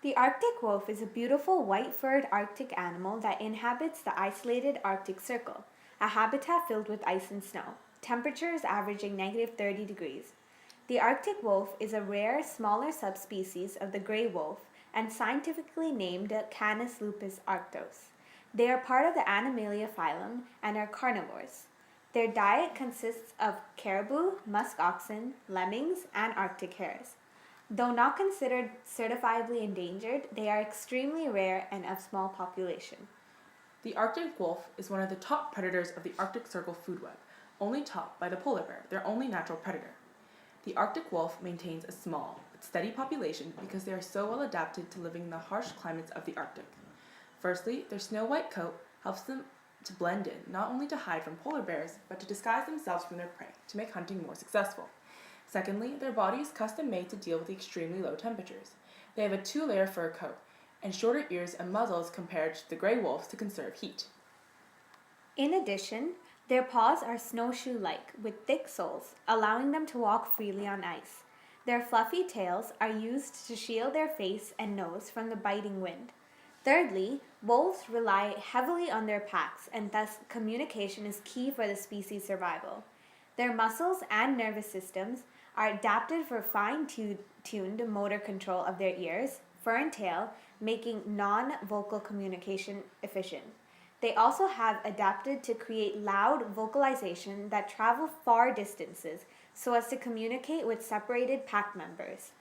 The Arctic wolf is a beautiful white-furred Arctic animal that inhabits the isolated Arctic Circle, a habitat filled with ice and snow, temperatures averaging -30 degrees. The Arctic wolf is a rare, smaller subspecies of the gray wolf and scientifically named Canis lupus arctos. They are part of the Animalia phylum and are carnivores. Their diet consists of caribou, musk oxen, lemmings, and Arctic hares. Though not considered certifiably endangered, they are extremely rare and of small population. The Arctic wolf is one of the top predators of the Arctic Circle food web, only topped by the polar bear, their only natural predator. The Arctic wolf maintains a small but steady population because they are so well adapted to living in the harsh climates of the Arctic. Firstly, their snow-white coat helps them to blend in, not only to hide from polar bears, but to disguise themselves from their prey, to make hunting more successful. Secondly, their body is custom-made to deal with the extremely low temperatures. They have a two-layer fur coat, and shorter ears and muzzles compared to the gray wolves to conserve heat. In addition, their paws are snowshoe-like, with thick soles, allowing them to walk freely on ice. Their fluffy tails are used to shield their face and nose from the biting wind. Thirdly, wolves rely heavily on their packs, and thus communication is key for the species' survival. Their muscles and nervous systems are adapted for fine-tuned motor control of their ears, fur, and tail, making non-vocal communication efficient. They also have adapted to create loud vocalization that travel far distances so as to communicate with separated pack members.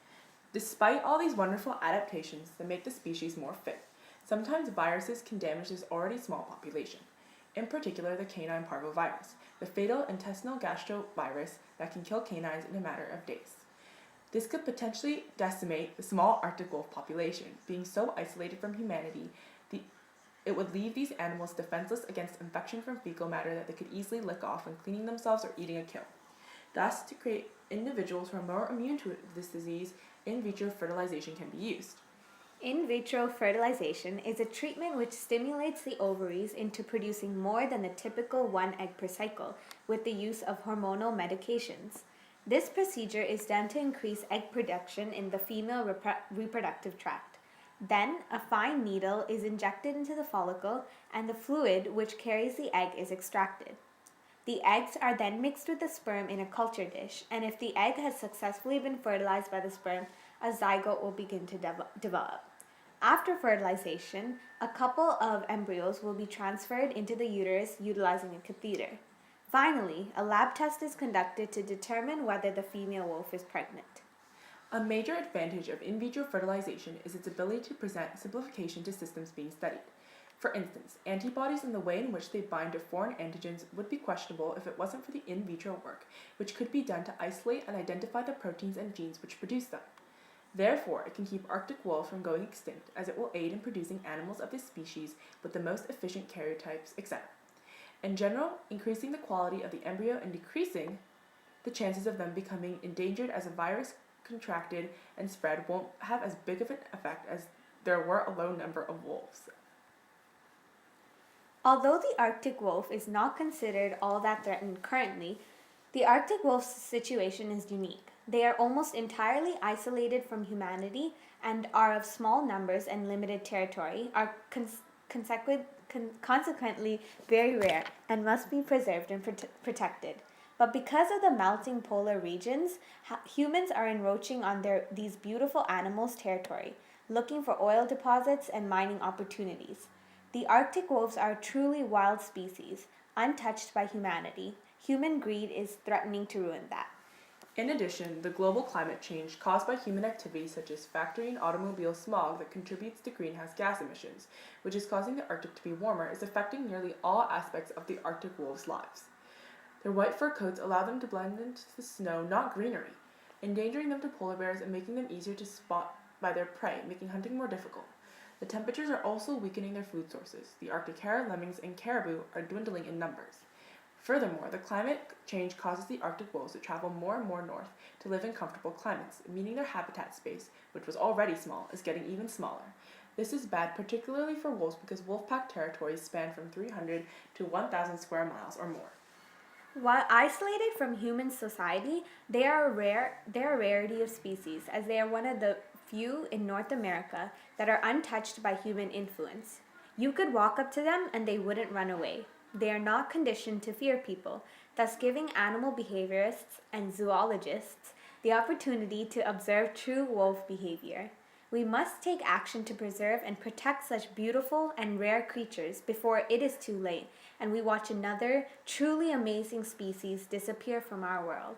Despite all these wonderful adaptations that make the species more fit, sometimes viruses can damage this already small population. In particular, the canine parvovirus, the fatal intestinal gastrovirus that can kill canines in a matter of days. This could potentially decimate the small Arctic wolf population. Being so isolated from humanity, it would leave these animals defenseless against infection from fecal matter that they could easily lick off when cleaning themselves or eating a kill. Thus, to create individuals who are more immune to this disease, in vitro fertilization can be used. In vitro fertilization is a treatment which stimulates the ovaries into producing more than the typical one egg per cycle with the use of hormonal medications. This procedure is done to increase egg production in the female reproductive tract. Then, a fine needle is injected into the follicle and the fluid which carries the egg is extracted. The eggs are then mixed with the sperm in a culture dish, and if the egg has successfully been fertilized by the sperm, a zygote will begin to develop. After fertilization, a couple of embryos will be transferred into the uterus utilizing a catheter. Finally, a lab test is conducted to determine whether the female wolf is pregnant. A major advantage of in vitro fertilization is its ability to present simplification to systems being studied. For instance, antibodies and the way in which they bind to foreign antigens would be questionable if it wasn't for the in vitro work, which could be done to isolate and identify the proteins and genes which produce them. Therefore, it can keep Arctic wolves from going extinct, as it will aid in producing animals of this species with the most efficient karyotypes, etc. In general, increasing the quality of the embryo and decreasing the chances of them becoming endangered as a virus contracted and spread won't have as big of an effect as there were a low number of wolves. Although the Arctic wolf is not considered all that threatened currently, the Arctic wolf's situation is unique. They are almost entirely isolated from humanity and are of small numbers and limited territory, are consequently very rare and must be preserved and protected. But because of the melting polar regions, humans are encroaching on these beautiful animals' territory, looking for oil deposits and mining opportunities. The Arctic wolves are a truly wild species, untouched by humanity. Human greed is threatening to ruin that. In addition, the global climate change caused by human activities such as factory and automobile smog that contributes to greenhouse gas emissions, which is causing the Arctic to be warmer, is affecting nearly all aspects of the Arctic wolves' lives. Their white fur coats allow them to blend into the snow, not greenery, endangering them to polar bears and making them easier to spot by their prey, making hunting more difficult. The temperatures are also weakening their food sources. The Arctic hare, lemmings, and caribou are dwindling in numbers. Furthermore, the climate change causes the Arctic wolves to travel more and more north to live in comfortable climates, meaning their habitat space, which was already small, is getting even smaller. This is bad particularly for wolves because wolf pack territories span from 300 to 1,000 square miles or more. While isolated from human society, they are a rarity of species, as they are one of the few in North America that are untouched by human influence. You could walk up to them and they wouldn't run away. They are not conditioned to fear people, thus giving animal behaviorists and zoologists the opportunity to observe true wolf behavior. We must take action to preserve and protect such beautiful and rare creatures before it is too late and we watch another truly amazing species disappear from our world.